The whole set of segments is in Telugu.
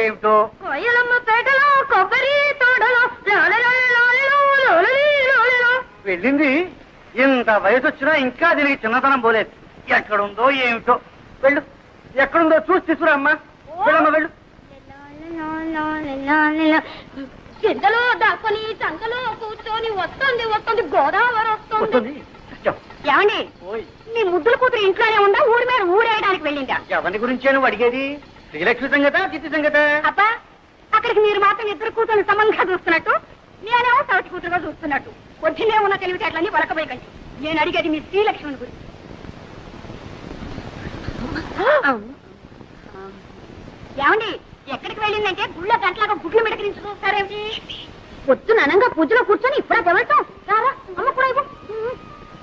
ఏమిటో. వెళ్ళింది. ఇంత వయసు వచ్చినా ఇంకా దీనికి చిన్నతనం పోలేదు. ఎక్కడుందో ఏమిటో. వెళ్ళు, ఎక్కడుందో చూసి తీసుకురా అమ్మా. వెళ్ళమ్మా వెళ్ళు. చింతలో దాక్కుని చంకలో కూర్చొని వస్తుంది వస్తుంది గోదావరి వస్తుంది. ఏమండి, నీ ముద్దుల కూతురు ఇంట్లోనే ఉందా, ఊరి మీద ఊరేయడానికి వెళ్ళిందా? ఎవరి గురించే నువ్వు అడిగేది? శ్రీలక్ష్మి సంగత, చిత్తి సంగత? అబ్బా, అక్కడికి మీరు మాత్రం ఇద్దరు కూతురు సమంగా చూస్తున్నట్టు, నేనేమో సవతి కూతురుగా చూస్తున్నట్టు. పొద్దునే ఉన్న తెలివితేటలన్నీ వలకపోయకండి. నేను అడిగేది మీ శ్రీలక్ష్మిని గురించి. ఏమండి, ఎక్కడికి వెళ్ళిందంటే గుళ్ళ గంటలాగా గుడ్లు మిడకరించి చూస్తారేమిటి? పొద్దున అనంగా పూజలో కూర్చొని ఇప్పుడే తెవడతాం. రారా అమ్మ కూడా ఇవ్వు.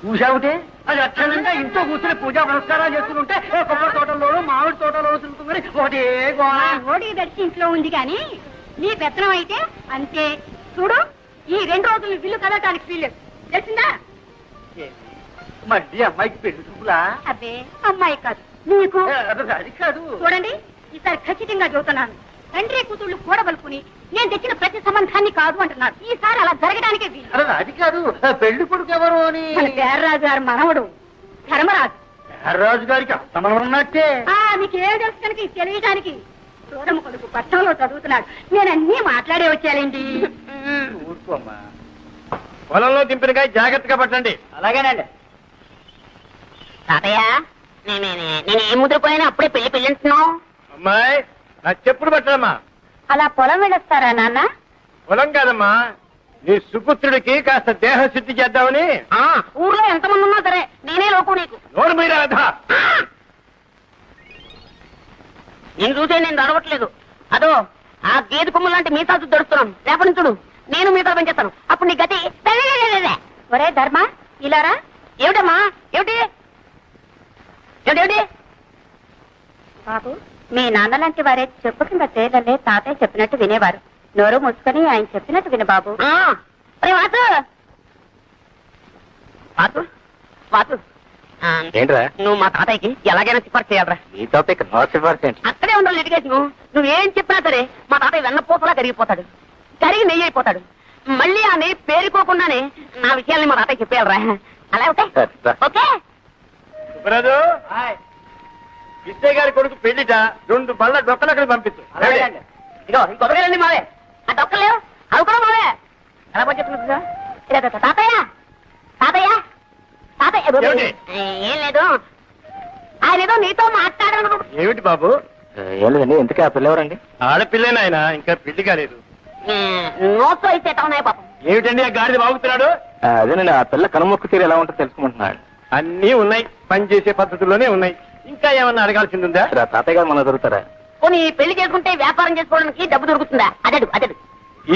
చూసావుటే, అది అక్షరంగా ఇంట్లో కూర్చొని పూజా పురస్కారాలు చేస్తుంటే కొబ్బరి తోటలోనూ మామిడి తోటలోనూ తిరుగుతుంది. ఒకటే ఓడి దర్శి ఇంట్లో ఉంది కానీ నీ పెత్తనం అయితే అంతే. చూడు, ఈ 2 రోజులు బిల్లు కదటానికి వీల్లేదు, తెలిసిందా? మళ్ళీ అమ్మాయికి పెళ్లి చూపులా? అబ్బే, అమ్మాయి కాదు నీకు. అది కాదు. చూడండి, ఈసారి ఖచ్చితంగా చెబుతున్నాను. తండ్రి కూతుళ్ళు కూడబలుకుని నేను తెచ్చిన ప్రతి సంబంధాన్ని కాదు అంటున్నారు. ఈసారి అలా జరగడానికే వీలు. అది కాదు, పెళ్లి కొడుకు ఎవరు అని. పేర్రాజు గారి మనవడు ధర్మరాజు. పేర్రాజు గారికి అంతమనం ఉన్నట్టే. నీకేం తెలుసు కనుక తెలియడానికి. చూడమ్మ కొడుకు పట్టణంలో చదువుతున్నాడు. నేను అన్నీ మాట్లాడే వచ్చానండి. ఊరుకోమ్మా. పొలంలో దింపినకాయ జాగ్రత్తగా పట్టండి. అలాగేనండి. తాతయ్య, నేను ఏం ముద్రపోయినా అప్పుడే పెళ్లి అంటున్నావు. అమ్మాయి, నా చెప్పులు పట్టడమ్మా. అలా పొలం వెళ్ళొస్తారా నాన్న? పొలం కాదమ్మా, నీ సుపుత్రుడికి కాస్త దేహ శుద్ధి చేద్దామని. ఊర్లో ఎంతమంది ఉన్నా సరే నేనే లోకం నీకు. నోరు మీరా రాధా. నేను చూసే నేను దొరవట్లేదు. అదో ఆ గేదె కొమ్ము లాంటి మీసాలు దొరుకుతున్నాను. రేపటి నుంచి చూడు, నేను మీసాలు పెంచేస్తాను. అప్పుడు నీ గతి. ఒరే ధర్మ, ఇలారా. ఏమిటమ్మా, ఏమిటి ఏమిటి? బాబు, మీ నాన్న లాంటి వారే చెప్పు కింద తేలలే తాతయ్య చెప్పినట్టు వినేవారు. నోరు మూసుకొని ఆయన చెప్పినట్టు విన బాబు. ఏంట్రా, నువ్వు మా తాతయ్యకి ఎలాగైనా సిఫార్సు చేయాలరా? ఈ టాపిక్ నో సిఫార్సు ఏంటి? అక్కడే ఉండాలి లిటిగేషన్. నువ్వేం చెప్పినా సరే మా తాతయ్య వెన్నపోసలా కరిగిపోతాడు, కరిగి నెయ్యి అయిపోతాడు. మళ్ళీ ఆ నెయ్యి పేరుకోకుండానే నా విషయాల్ని మా తాతయ్య చెప్పేయాలరా. అలా ఓకే? సుబ్రాజు, విజయ్ గారి కొడుకు పెళ్లిట 2 బళ్ళ డొక్కలు అక్కడ పంపించు. ఇదో ఇంకొకరండి మావే. ఆ డొక్కలేవు, అవి కూడా మావే. ఎలా పని చెప్తున్నా తాతయ్య? తాతయ్య తాతయ్య ఏం లేదు, ఆయన ఏదో నీతో మాట్లాడాను. ఏమిటి బాబు? ఏం లేదండి. ఎందుకే ఆ పిల్లవరండి? ఆడపిల్లేనా ఆయన? ఇంకా పెళ్లి కాలేదు. నోట్స్ అయితే ఉన్నాయి పాపం. ఏమిటండి ఆ గాడిద బాగుతున్నాడు? అదేనండి, ఆ పిల్ల కనుమొక్కు తీరు ఎలా ఉంటుందో తెలుసుకుంటున్నాడు. అన్నీ ఉన్నాయి, పని చేసే పద్ధతుల్లోనే ఉన్నాయి. ఇంకా ఏమన్నా అడగాల్సింది ఉందా? తాతయ్య గారు మన దొరుకుతారా? పోనీ పెళ్లి చేసుకుంటే వ్యాపారం చేసుకోవడానికి డబ్బు దొరుకుతుందా? అదడు అదడు.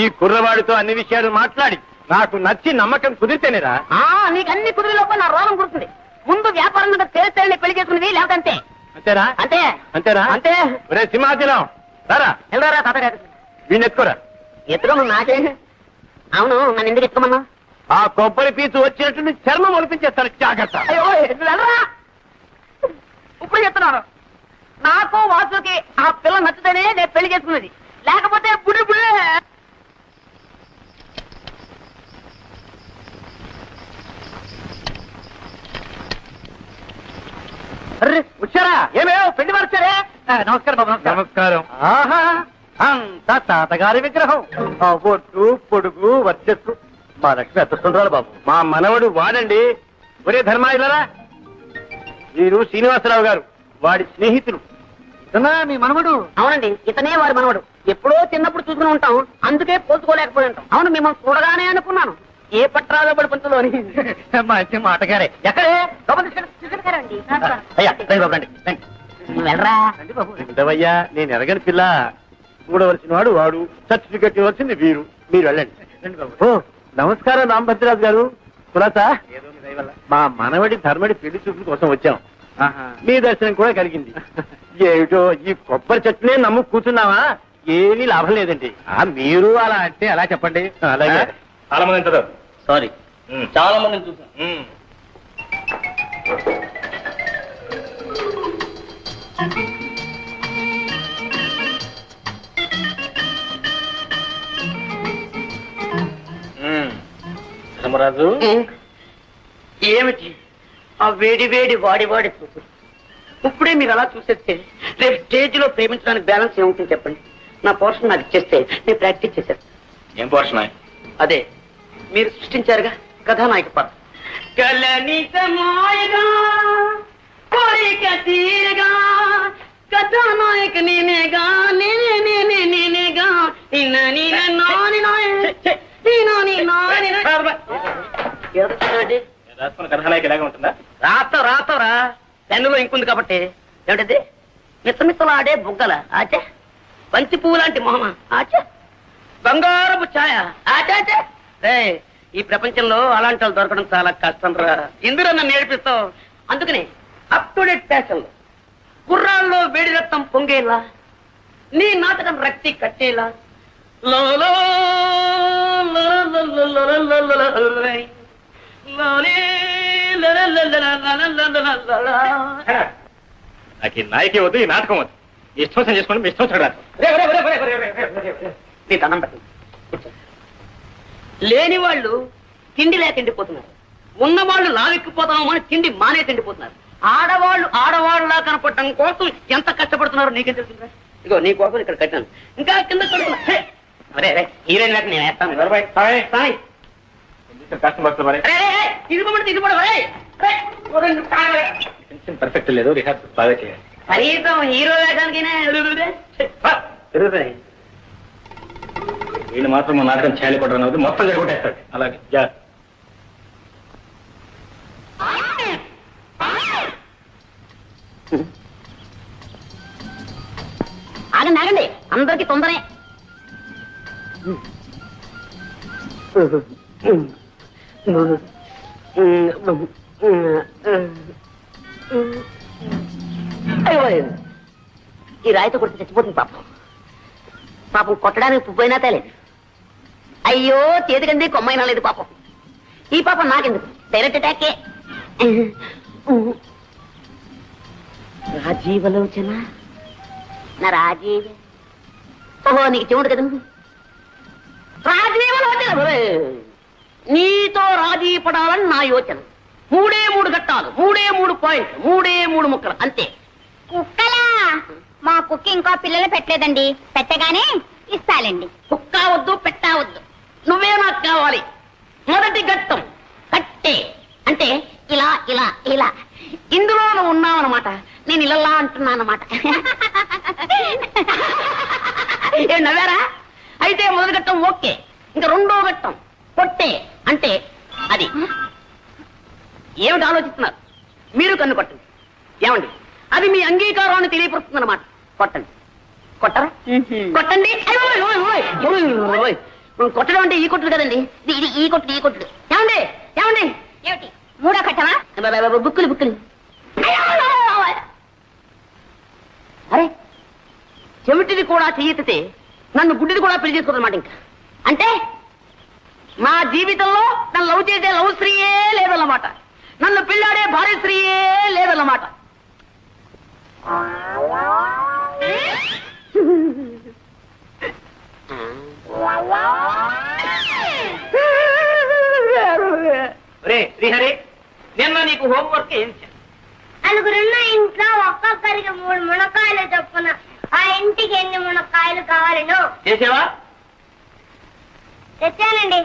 ఈ కుర్రవాడితో అన్ని విషయాలు మాట్లాడి నాకు నచ్చి నమ్మకం కుదిరితేనేరా? నీకు అన్ని కుదిరి లోపల నా రోగం కుడుతుంది. ముందు వ్యాపారం తెలిస్తే పెళ్లి చేసుకునేది, లేకపోతే అంతే. అంతేరా? అంతే అంతేరా? అంతే. ఒరే సింహాచలం, రారా. వెళ్ళరా తాతగారు. వీడిని ఎత్తుకోరా. ఎత్తుకోమను నాకే. అవును, నన్ను ఎందుకు ఎత్తుకోమన్నా? ఆ కొబ్బరి పీచు వచ్చినట్టు చర్మం ఒలిపించేస్తాను, జాగ్రత్త. అయ్యో వెళ్ళరా. ఇప్పుడు చెప్తున్నాను, నాకు వాసుకి ఆ పిల్ల నచ్చుతేనే నేను పెళ్లి చేసుకున్నది, లేకపోతే బుడి బుడే. వచ్చారా? ఏమేమో పెళ్లి వారు వచ్చారే. నమస్కారం బాబు. నమస్కారం. ఆహా, అంతా తాతగారి విగ్రహం. ఒట్టు పొడుగు వర్చస్సు మా లక్ష్మి అత్తుండాలి బాబు. మా మనవడు వాడండి. ఒరే ధర్మాయిలరా, వీరు శ్రీనివాసరావు గారు, వాడి స్నేహితులు. మీ మనవడు? అవునండి, ఇతనే వారి మనవడు. ఎప్పుడో చిన్నప్పుడు చూసుకుని ఉంటాం, అందుకే పోల్చుకోలేకపోయి ఉంటాం. అవును, మిమ్మల్ని చూడగానే అనుకున్నాను ఏ పట్టాలో పడి పంతులో అని. మంచి మాటగారే. ఎక్కడే? అయ్యా వెళ్ళరా బాబయ్యా. నేను ఎరగని పిల్ల. చూడవలసిన వాడు వాడు, సర్టిఫికెట్ ఇవ్వాల్సింది వీరు. మీరు వెళ్ళండి. నమస్కారం రామభద్రరాజు గారు. కులాసా, మా మనవడి ధర్మడి పెళ్లి చూపుల కోసం వచ్చాం. మీ దర్శనం కూడా కలిగింది. ఏమిటో ఈ కొబ్బరి చెట్టునే నమ్ము కూర్చున్నావా? ఏమీ లాభం లేదండి. మీరు అలా అంటే అలా చెప్పండి. అలాగే. చాలా మంది ఉంటారు. సారీ, చాలా మందిని చూసాను. ధర్మరాజు ఏమిటి ఆ వేడి వేడి వాడి చూపు ఇప్పుడే మీరు అలా చూసేస్తే రేపు స్టేజ్ లో ప్రేమించడానికి బ్యాలెన్స్ ఏముంటుంది చెప్పండి. నా పోర్షన్ నాకు ఇచ్చేస్తే నేను ప్రాక్టీస్ చేసేస్తాను. ఏం పోర్షన్? అదే మీరు సృష్టించారుగా కథానాయక పాత్ర. కథానాయక నేనేగా నేనేగా కథానాయక ఇలాగే ఉంటుందా? రాస్తావురా పెన్నులో ఇంకుంది కాబట్టి. ఏమిటది? మిత్తమిత్తలు ఆడే బుగ్గల ఆచే, బంతి పువ్వు లాంటి మొహమ ఆచే, బంగారపు ఛాయ ఆచాచే. ఈ ప్రపంచంలో అలాంటి వాళ్ళు దొరకడం చాలా కష్టం రా. ఇందులో నన్ను నేర్పిస్తావు. అందుకని అప్ టు డేట్ ఫ్యాషన్ లో కుర్రాల్లో వేడి రక్తం పొంగేలా, నీ నాటకం రక్తి కట్టేలా నాకు ఈ నాయకే వద్దు, ఈ నాటకం వద్దు. ఇష్టం చేసుకోండి, మీ ఇష్టం చూడాలి. నీ దండం పెట్టండి. లేని వాళ్ళు తిండి లేక తిండిపోతున్నారు, ఉన్నవాళ్ళు లావెక్కిపోతామో అని తిండి మానే తిండిపోతున్నారు. ఆడవాళ్ళలా కనపడటం కోసం ఎంత కష్టపడుతున్నారో నీకేం తెలుస్తుందా? ఇగో నీ కోసం ఇక్కడ కట్టాను, ఇంకా కింద కడుతున్నా. హీరోయిన్ లేక నేను వేస్తాను. పర్ఫెక్ట్ లేదు, రిహార్సల్ బాగా చేయాలి. కనీసం హీరో వేయడానికి వీళ్ళు మాత్రం మా నాటకం చేయాలి కొట్టడం అవుతుంది, మొత్తం జరగొట్టేస్తాడు. అలాగే ఆగండి, అందరికి తొందరే. ఈ రాయితో కొడితే చచ్చిపోతుంది పాపం కొట్టడానికి పువ్వైనా తేలేదు. అయ్యో చేతికంది కొమ్మైనా లేదు పాపం. ఈ పాపం నాకెందుకు, డైరెక్ట్ అటాకే. రాజీవలోచన నా రాజీవ, ఓహో నీకు చెవుడు కదా. రాజీవలోచన, నీతో రాజీ పడాలని నా యోచన. 3 ఘట్టాలు, 3 పాయింట్లు, 3 ముక్కలు అంతే. కుక్కలా? మా కుక్క ఇంకా పిల్లలు పెట్టలేదండి, పెట్టగానే ఇస్తాలండి. కుక్క వద్దు, పెట్టవద్దు, నువ్వే నాకు కావాలి. మొదటి ఘట్టం కట్టే, అంటే ఇలా ఇలా ఇలా. ఇందులో నువ్వు ఉన్నావన్నమాట, నేను ఇలా అంటున్నానమాట. ఏం నవ్వారా? అయితే మొదటి ఘట్టం ఓకే. ఇంకా 2వ ఘట్టం కొట్టే, అంటే అది. ఏమిటి ఆలోచిస్తున్నారు? మీరు కన్ను కొట్టండి. ఏమండి, అది మీ అంగీకారాన్ని తెలియపరుస్తుంది అన్నమాట. కొట్టండి. కొట్టరా? కొట్టండి. కొట్టడం అంటే ఈ కొట్టుడు కదండి, ఇది ఈ కొట్టుడు. ఏమండి ఏమండి, ఏమిటి 3వ ఘట్టమా? బుక్కులు. అరే, చెవిటిది కూడా చెయ్యెత్తితే నన్ను గుడ్డిది కూడా పెళ్లి చేసుకోదన్నమాట. ఇంకా అంటే నా జీవితంలో నన్ను లవ్ చేసే లవ్ స్త్రీయే లేదన్నమాట, నన్ను పెళ్ళాడే భార్య స్త్రీయే లేదన్నమాట. శ్రీహరి, నిన్న నీకు హోంవర్క్ ఏం చేయాలి? నలుగురున్న ఇంట్లో ఒక్కొక్కరికి 3 మునక్కాయలు చొప్పున ఆ ఇంటికి ఎన్ని మునక్కాయలు కావాలను చేసేవా? తెచ్చానండి.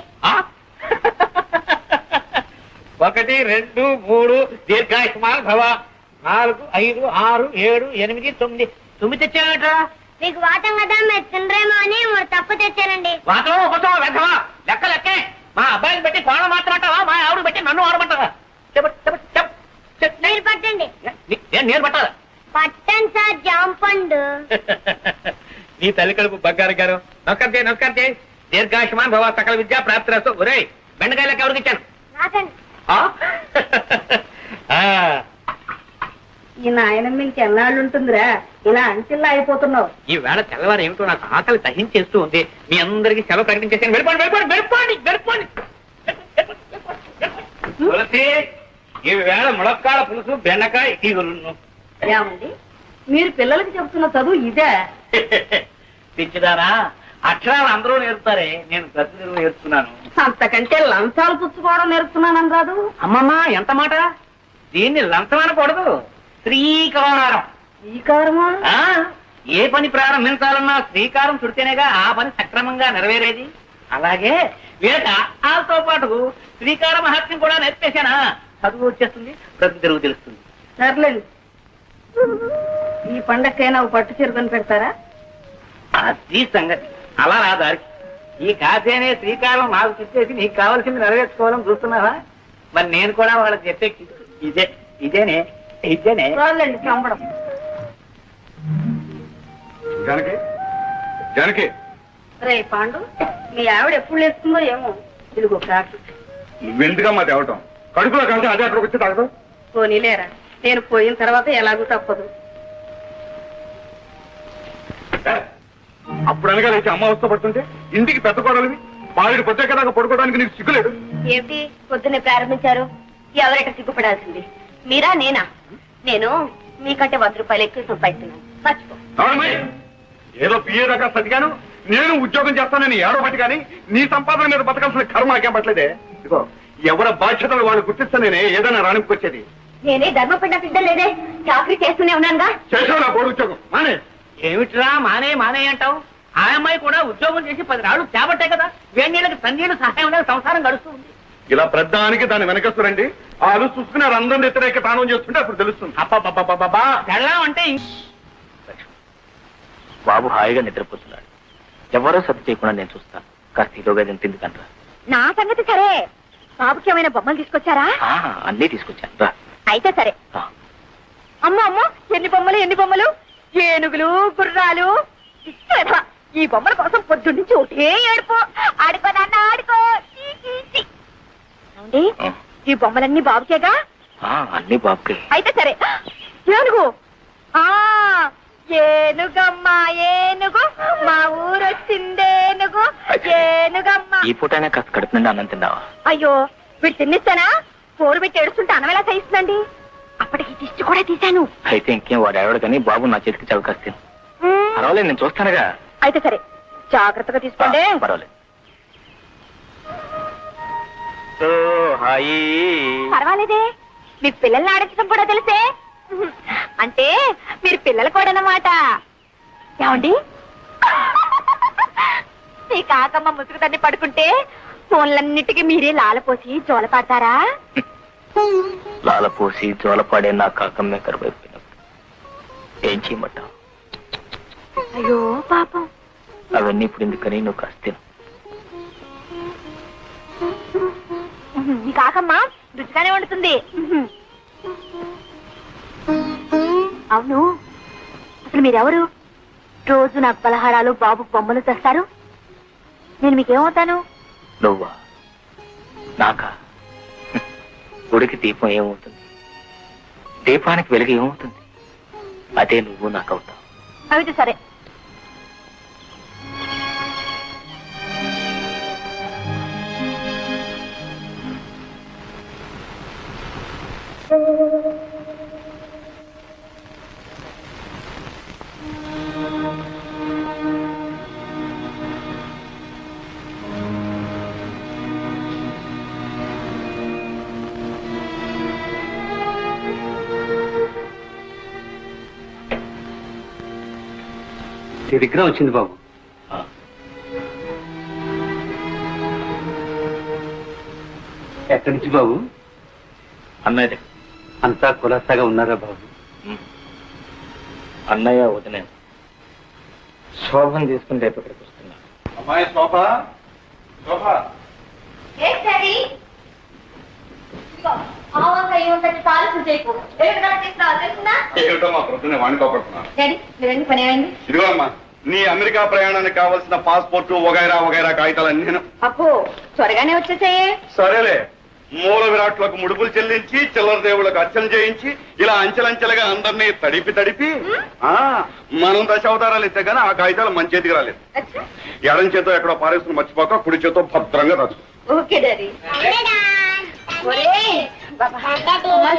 1 2 3 దీర్ఘాయుష్మాన్ భవ. 4 5 6 7 8 9 9 తెచ్చానట్రా. మీకు వాటం కదా, మీరు తినరేమో అని 3 తప్పు తెచ్చానండి. వాతం ఉపతం వెధవా, లెక్కే. మా అబ్బాయిని బట్టి కోణ మాత్రమంటావా, మా ఆవిడ బట్టి నన్ను ఆడమంటావా? మీరు పట్టండి. నేను పట్టాలా? పట్టండి సార్, జాంపండు. నీ తల్లి కడుపు బంగారు గారు. నమస్కారం. దీర్ఘాయుష్మాన్ భవ, సకల విద్యా ప్రాప్తిరస్తు. ఒరే, బెండకాయలకు ఎవరికి ఇచ్చాను? నాకండి. ఈ నాయనమ్మ ఇంకెన్నాళ్ళు ఉంటుందిరా, ఇలా అంచెల్లా అయిపోతున్నావు. ఈ వేళ తెల్లవారు ఏమిటో నాకు ఆకలి దహించేస్తూ ఉంది. మీ అందరికి సెలవు ప్రకటించేసాను. వెళ్ళిపోండి. ఈ వేళ ములక్కాడ పులుసు, బెండకాయ ఈగులు. ఏమండి, మీరు పిల్లలకి చెప్తున్న చదువు ఇదే? పిచ్చిదారా, అక్షరాలు అందరూ నేర్పుతారే, నేను గతులు నేర్చుకున్నాను. అంతకంటే లంచాలు పుచ్చుకోవడం నేర్పుతున్నానని రాదు. అమ్మమ్మ ఎంత మాట! దీన్ని లంచం అనకూడదు, శ్రీకారం. శ్రీకారమా? ఏ పని ప్రారంభించాలన్నా శ్రీకారం చుడితేనేగా ఆ పని సక్రమంగా నెరవేరేది. అలాగే వీళ్ళకి ఆతో పాటు శ్రీకార మహత్యం కూడా నేర్పేశానా, చదువు వచ్చేస్తుంది, ప్రతి తెరుగు తెలుస్తుంది. సర్లేండి, ఈ పండక్కైనా పట్టు చీరకొని పెడతారా? అది సంగతి. అలా నా దారికి ఈ కాఫీ అనే శ్రీకారం నాకు చెప్పేసి నీకు కావాల్సింది నెరవేర్చుకోవాలని చూస్తున్నావా? మరి నేను కూడా వాళ్ళకి చెప్పే ఇదేనే. రాళ్ళండి చంపడం. జానకి, జానకి, రే పాండు, మీ ఆవిడ ఎప్పుడు లేస్తుందో ఏమో. ఇదిగో కాఫీ. నువ్వెందుకమ్మా తేవటం? కడుపులో కలిసి అదే అక్కడికి వచ్చి తాగదు. పోనీలేరా, నేను పోయిన తర్వాత ఎలాగూ తప్పదు. అప్పుడు అనగా లేచి అమ్మ అవస్థ పడుతుంటే ఇంటికి పెద్ద కోడలివి బాలుడి పొద్దుకదాకా పడుకోవడానికి నీకు సిగ్గులేదు. ఏమిటి పొద్దున్నే ప్రారంభించారు? ఎవరైనా సిగ్గుపడాల్సింది మీరా నేనా? నేను మీకంటే 100 రూపాయలు ఎక్కువ సంపాదిస్తున్నాను, మర్చిపో. ఏదో పిఏ దాకా సతిగాను, నేను ఉద్యోగం చేస్తానని ఏడో బట్టి కానీ నీ సంపాదన మీద బతకాల్సిన కర్మ నాకేం పట్టలేదే. ఇదిగో ఎవరి బాధ్యతలు వాళ్ళు గుర్తిస్తే నేనే ఏదైనా రాణింపుకొచ్చేది. నేనే ధర్మపడ్డ బిడ్డ లేదే, చాకరీ చేస్తూనే ఉన్నానుగా. చేసావు నా బోర్డు ఉద్యోగం మానే. ఏమిట్రా మానే అంటావు? ఆ అమ్మాయి కూడా ఉద్యోగం చేసి 10 రాళ్ళు చేపట్టే కదా, వేణీళ్ళకి తన్నీళ్ళు సహాయం సంసారం గడుస్తూ ఉంది. ఇలా ప్రధానికి దాన్ని వెనకస్తురండి, వాళ్ళు చూసుకుని అందరం వ్యతిరేక తానం చేస్తుంటే అప్పుడు తెలుస్తుంది. అబ్బా వెళ్ళాం అంటే బాబు హాయిగా నిద్రపోతున్నాడు. ఎవరో సర్ది చేయకుండా నేను చూస్తాను. కాస్త ఇదోగా తింది కనరా. నా సంగతి సరే, బాబుకి ఏమైనా బొమ్మలు తీసుకొచ్చారా? అన్నీ తీసుకొచ్చాను రా. అయితే సరే. అమ్మో ఎన్ని బొమ్మలు, ఏనుగులు, గుర్రాలు. ఈ బొమ్మల కోసం పొద్దున్న నుంచి ఒకటే ఏడుపో. ఆడుకో నాన్న ఆడుకో. ఈ బొమ్మలన్నీ బాబుకేగా? అన్ని బాబుకే. అయితే సరే. ఏనుగు, ఏనుగమ్మా ఏనుగు, మా ఊరొచ్చిందేనుగు, ఏనుగమ్మ. ఈ పూటైనా కాస్త కడుపు నుండి అన్నం తిన్నావా? అయ్యో వీడు తిన్నిస్తానా? పోరు పెట్టి ఏడుస్తుంటే అన్నం ఎలా సహిస్తుందండి? అప్పటికి దిష్టి కూడా తీశాను. అయితే ఇంకేం వాడు ఎవడు కానీ బాబు నా చేతికి చవకాస్తాను. పర్వాలేదు, నేను చూస్తానుగా. అయితే సరే, జాగ్రత్తగా తీసుకోండి. పర్వాలేదు. పర్వాలేదే, మీ పిల్లల్ని ఆడించడం కూడా తెలిసే. అంటే మీరు పిల్లలు కూడా అన్నమాట. ఏమండి, మీ కాకమ్మ ముసుగు తన్ని పడుకుంటే ఫోన్లన్నిటికీ మీరే లాలపోసి జోల పాడతారా? లాలపోసి జోలపాడే నా కాకమ్మే కరువైపోయినప్పుడు ఏం చేయమంటావు? అయ్యో పాపం. అవన్నీ ఇప్పుడు ఎందుకని నువ్వు కాస్త మీ కాకమ్మ రుచిగానే వండుతుంది. అవును, అసలు మీరెవరు? రోజు నాకు పలహారాలు, బాబు బొమ్మలు తెస్తారు. నేను మీకేమవుతాను? నువ్వా? నాకా? గుడికి దీపం ఏమవుతుంది, దీపానికి వెలుగు ఏమవుతుంది? అదే నువ్వు నాకు అవుతావు. అయితే సరే. విగ్రహం వచ్చింది బాబు. ఎక్కడి నుంచి బాబు? అన్నయ్య. అంతా కులాసాగా ఉన్నారా బాబు? అన్నయ్య వదిలే శోభను తీసుకుని రేపు ఇక్కడికి వస్తున్నా. అమ్మాయి శోభ, శోభ ఏమిటో మా ప్రొద్దునే వాణి కోపడుతున్నాను. ఇదిగో అమ్మా, నీ అమెరికా ప్రయాణానికి కావాల్సిన పాస్పోర్ట్ వగైరా వగైరా కాగితాలన్నీ. అప్పు త్వరగానే వచ్చేసాయే. సరేలే, మూల విరాట్లకు ముడుపులు చెల్లించి చిల్లర దేవుళ్ళకు అర్చన చేయించి ఇలా అంచెలంచెలుగా అందరినీ తడిపి మనం దశావతారాలు ఇస్తే గానీ ఆ కాగితాలు మన చేతికి రాలేదు. ఎడం చేతో ఎక్కడో పారేసుకుని మర్చిపోక కుడి చేతో భద్రంగా రాదు. Okay daddy.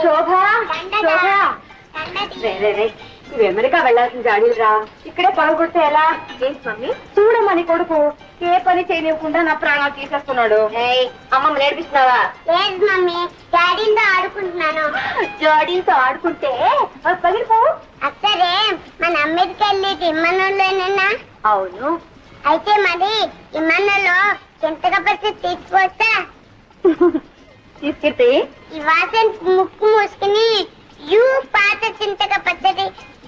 శోభ, నువ్వు అమెరికా వెళ్లాల్సిన జాడీలురా, ఇక్కడే పగలగొడితే ఎలా? ఏంటి మమ్మీ? చూడమని కొడుకు ఏ పని చేయలేకుండా నా ప్రాణాలు తీసేస్తున్నాడు. అమ్మమ్మ నేర్పిస్తున్నావా? లేదు మమ్మీ, డాడీతో ఆడుకుంటున్నాను. జాడీలతో ఆడుకుంటే పగిలిపోవు. అసలే మన అమెరికా వెళ్ళేది ఇమ్మనులోనేనా? అవును. అయితే మరి ఇమ్మనులో చింతకపచ్చి తీసుకొస్తా. తీసుకెళ్తే ఈ వాసన ముక్కు మూసుకుని యూ పాత చింతక పచ్చడి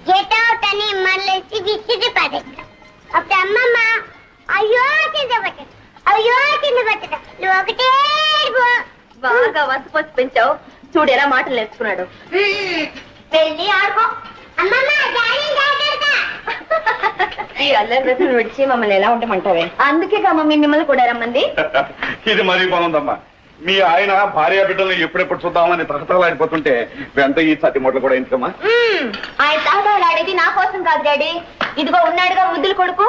గెట్ అవుట్ అని మళ్ళీ విసిరి పడేస్తా. అప్పుడు అమ్మమ్మ అయ్యో కింద పట్టదు, అయ్యో కింద పట్టదు, నువ్వు ఒకటే బాగా వసపోసి పెంచావు. చూడు ఎలా మాటలు నేర్చుకున్నాడు. వెళ్ళి ఆడుకో. అమ్మమ్మ డాడీ జాగ్రత్త. ఈ అల్లరి రోజులు విడిచి మమ్మల్ని ఎలా ఉండమంటావే? అందుకే మమ్మీ మిమ్మల్ని కూడా రమ్మంది. ఇది మరీ బాగుందమ్మా. మీ ఆయన భార్య బిడ్డలను ఎప్పుడెప్పుడు చూద్దామని తహతలాడిపోతుంటే వెంట ఈ సతి మొదలు కూడా ఎందుకమ్మా? ఆయన తహతలాడేది నా కోసం కాదు డాడీ. ఇదిగో ఉన్నాడుగా ముద్దులు కొడుకు,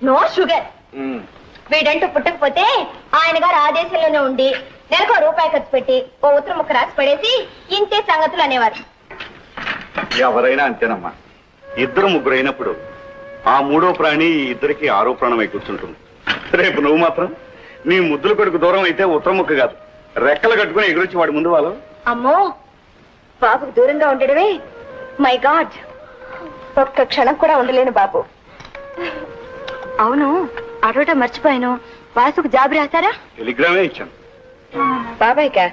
నో షుగర్. వీడంటూ పుట్టకపోతే ఆయన గారు ఆ దేశంలోనే ఉండి నెలకు రూపాయి ఖర్చు పెట్టి ఓ ఉత్తరం ముక్క రాసి పడేసి ఇంతే సంగతులు అనేవారు. ఎవరైనా అంతేనమ్మా. ఇద్దరు ముగ్గురు అయినప్పుడు ఆ మూడో ప్రాణి ఇద్దరికి ఆరో ప్రాణమై కూర్చుంటుంది. రేపు నువ్వు మాత్రం నీ ముద్దుల కొడుకు దూరం అయితే ఉత్తరం ముక్క కాదు, రెక్కలు కట్టుకుని ఎగురొచ్చి వాడి ముందు వాళ్ళు. అమ్మో, బాబుకు దూరంగా ఉండడమే మై గాడ్. ఒక్క క్షణం కూడా ఉండలేను బాబు. అవును, అడవటం మర్చిపోయాను. వాసుకు జాబ్ రాశారా? టెలిగ్రామే ఇచ్చాను. బాబాయ్కా?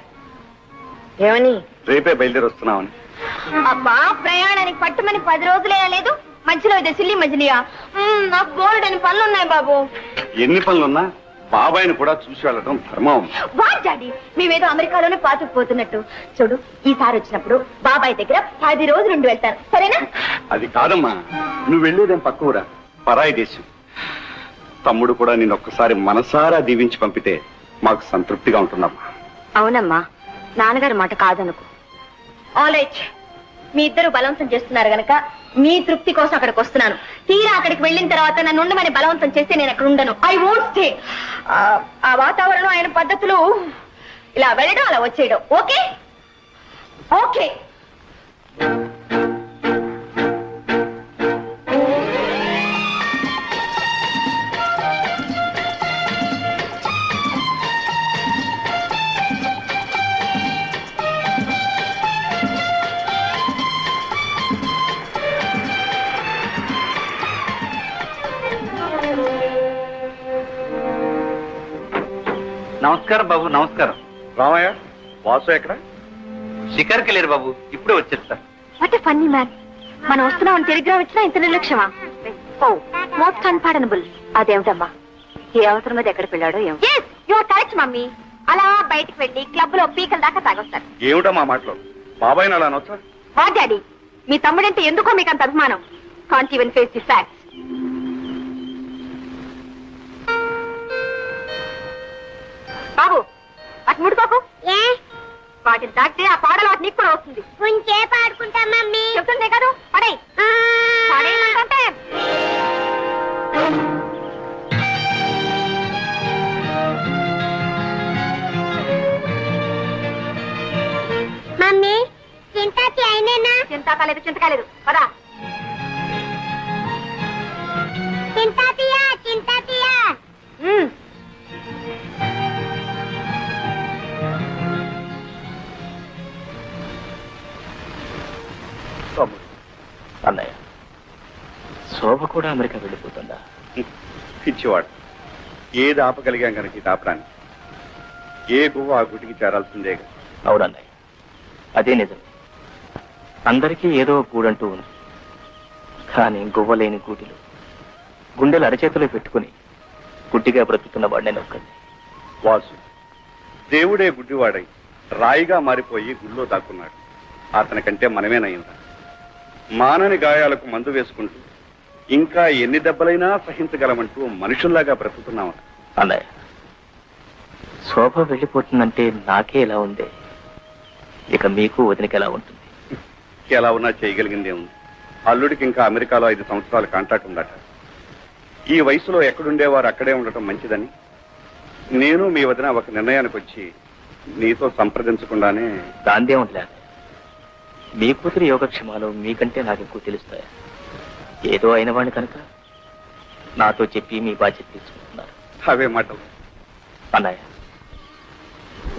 ఏమని? రేపే బయలుదేరి వస్తున్నామని. అబ్బా, ప్రయాణానికి పట్టుమని 10 రోజులే లేదు, మధ్యలో ఇదే సిల్లి మజిలియా? నాకు బోల్డని పనులున్నాయి బాబు. ఎన్ని పనులున్నా బాబాయిని కూడా చూసి వెళ్ళడం ధర్మం. వాట్ డాడీ, మేమేదో అమెరికాలోనే పాతుకుపోతున్నట్టు. చూడు, ఈసారి వచ్చినప్పుడు బాబాయ్ దగ్గర 10 రోజులు ఉండి వెళ్తారు, సరేనా? అది కాదమ్మా, నువ్వు వెళ్ళేదేం పక్క ఊరా, పరాయి దేశం. తమ్ముడు కూడా నేను ఒక్కసారి మనసారా దీవించి పంపితే మాకు సంతృప్తిగా ఉంటుందమ్మా. అవునమ్మా, నాన్నగారి మాట కాదనుకో. ఆల్ రైట్, మీ ఇద్దరు బలవంతం చేస్తున్నారు గనక మీ తృప్తి కోసం అక్కడికి వస్తున్నాను. తీరా అక్కడికి వెళ్ళిన తర్వాత నన్ను ఉండమని బలవంతం చేస్తే నేను అక్కడ ఉండను. I won't stay. ఆ వాతావరణం, ఆయన పద్ధతులు, ఇలా వెళ్ళడం అలా వచ్చేయడం. Okay okay. నమస్కారం బాబు. నమస్కారం. రామయ్య, వాసు ఎక్కడ? షికార్కి లేరు బాబు, ఇప్పుడే వచ్చేస్తా. What a funny man. మనం వస్తున్నామని టెలిగ్రామ్ ఇచ్చినా ఇంత నిర్లక్ష్యమా? ఓ, మోస్ట్ అన్పార్డనబుల్. అదేమిటమ్మా, ఏ అవసరం మీద ఎక్కడికి వెళ్ళాడో ఏమో. You are correct mummy. అలా బయటికి వెళ్ళి క్లబ్ లో పీకల దాకా తాగొస్తారు. ఏమిటా మా మాటలో? బాబాయిని అలా అనొచ్చా? వాట్ డాడీ, మీ తమ్ముడంటే ఎందుకో మీకు అంత అభిమానం. Can't even face the facts. బాబు, వాటి ముడుకోకు. ఏ వాటిని తాకితే ఆ పాడలు వాటి నీకు కూడా వస్తుంది. కొంచెంసేపు ఆడుకుంటా మమ్మీ. చెప్తుందే కాదు, పడే పడేయమంటే. మమ్మీ, చింతాతి అయినేనా? చింత కాలేదు పదా. చింతాతియా, చింతాతియా. అన్నయ్య, శోభ కూడా అమెరికా వెళ్ళిపోతుందా? పిచ్చివాడు. ఏది ఆపగలిగాం కనుక ఈ దాపరాన్ని. ఏ గువ్వ ఆ గుటికి చేరాల్సిందే. అవునన్నయ్య, అదే నిజం. అందరికీ ఏదో గూడంటూ ఉంది, కానీ గువ్వలేని గూటిలో గుండెలు అరచేతిలో పెట్టుకుని గుడ్డిగా బ్రతుకుతున్న వాడినే నొక్కండి. వాసు, దేవుడే గుడ్డివాడై రాయిగా మారిపోయి గుళ్ళో దాక్కున్నాడు. అతనికంటే మనమేనయ్యిందా? మానని గాయాలకు మందు వేసుకుంటూ ఇంకా ఎన్ని దెబ్బలైనా సహించగలమంటూ మనుషుల్లాగా బ్రతుకుతున్నాం. అన్నయ్య, శోభ వెళ్ళిపోతుందంటే నాకే ఎలా ఉందే, ఇక మీకు వదినకి ఎలా ఉంటుంది? ఎలా ఉన్నా చేయగలిగిందే ఉంది. అల్లుడికి ఇంకా అమెరికాలో 5 సంవత్సరాల కాంట్రాక్ట్ ఉందట. ఈ వయసులో ఎక్కడుండేవారు అక్కడే ఉండటం మంచిదని నేను మీ వదిన ఒక నిర్ణయానికి వచ్చి నీతో సంప్రదించకుండానే. దాందే ఉండలే, మీ కూతురి యోగక్షేమాలు మీకంటే నాకు ఎక్కువ తెలుస్తాయా? ఏదో అయిన వాడిని కనుక నాతో చెప్పి మీ బాధ్యత తీసుకుంటున్నారు. అవే మాటలు. అన్నయ్య,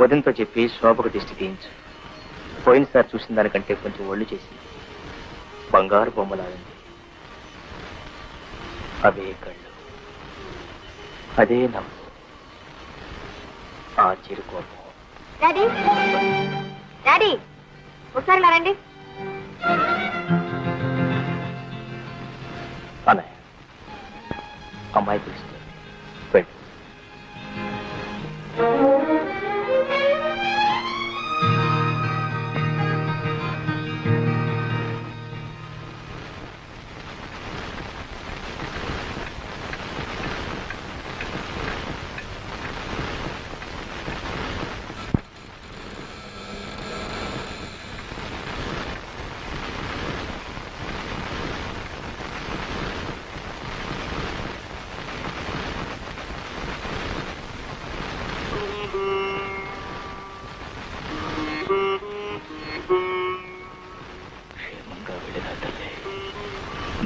వదినతో చెప్పి శోభకు దిష్టి తీయించు. పోయినసారి చూసిన దానికంటే కొంచెం ఒళ్ళు చేసింది. బంగారు బొమ్మలాడింది. అవే కళ్ళు, అదే నవ్వు, ఆ చిరుకోపం. డాడీ డాడీ ఒకసారి ఇలా రండి. అన్నయ్య, అమ్మాయి పిలుస్తుంది, వెళ్ళు.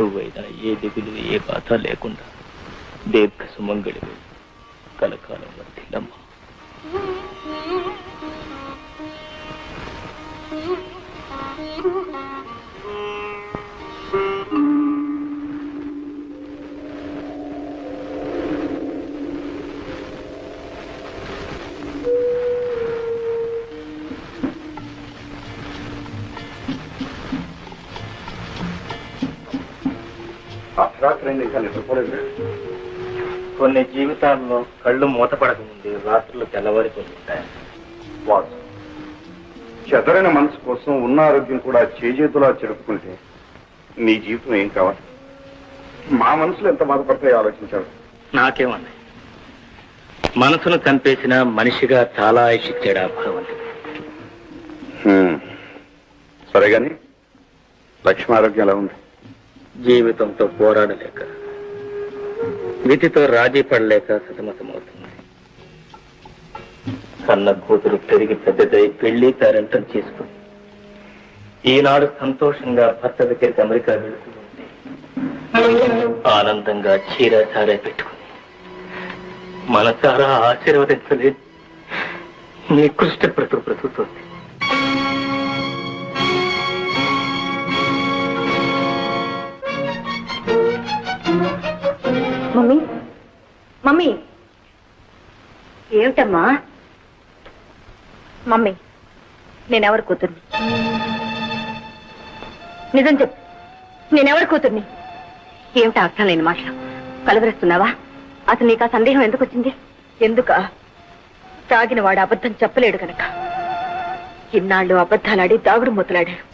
నువ్వైనా ఏ దిగులు ఏ బాధ లేకుండా దీర్ఘ సుమంగళివి కలకాలం వర్తిల్లమ్మా. కొన్ని జీవితాల్లో కళ్ళు మూతపడకముందే రాత్రులు తెల్లవారిపోతుంటాయి. వాసు, చెదరైన మనసు కోసం ఉన్న ఆరోగ్యం కూడా చేజేతులా చెరుపుకుంటే నీ జీవితం ఏం కావాలి? మా మనసులో ఎంత బాధపడతాయో ఆలోచించాడు. నాకేమన్నా మనసును చంపేసిన మనిషిగా చాలా ఆయుషిచ్చాడు ఆ భగవంతుడు. సరే గాని లక్ష్మి ఆరోగ్యం ఎలా ఉంది? జీవితంతో పోరాడలేక, విధితో రాజీ పడలేక సతమతమవుతుంది. కన్న కూతురు పెరిగి పెద్దదై పెళ్లి పేరెంటం చేసుకుని ఈనాడు సంతోషంగా భర్త దగ్గరికి అమెరికా వెళుతూ ఉంటే ఆనందంగా చీర చారే పెట్టుకుని మనసారా ఆశీర్వదించలేదు నికృష్ట బ్రతుకుతోంది. మమ్మీ మమ్మీ ఏమిటమ్మా? మమ్మీ నేనెవరి కూతుర్ని? నిజం చెప్పు, నేనెవరి కూతుర్ని? ఏమిటా అర్థం లేని మాటలు కలవరిస్తున్నావా? అసలు నీకు ఆ సందేహం ఎందుకు వచ్చింది? ఎందుక? తాగిన వాడు అబద్ధం చెప్పలేడు కనుక. ఇన్నాళ్ళు అబద్ధాలాడి దాగుడు మూతలాడాడు.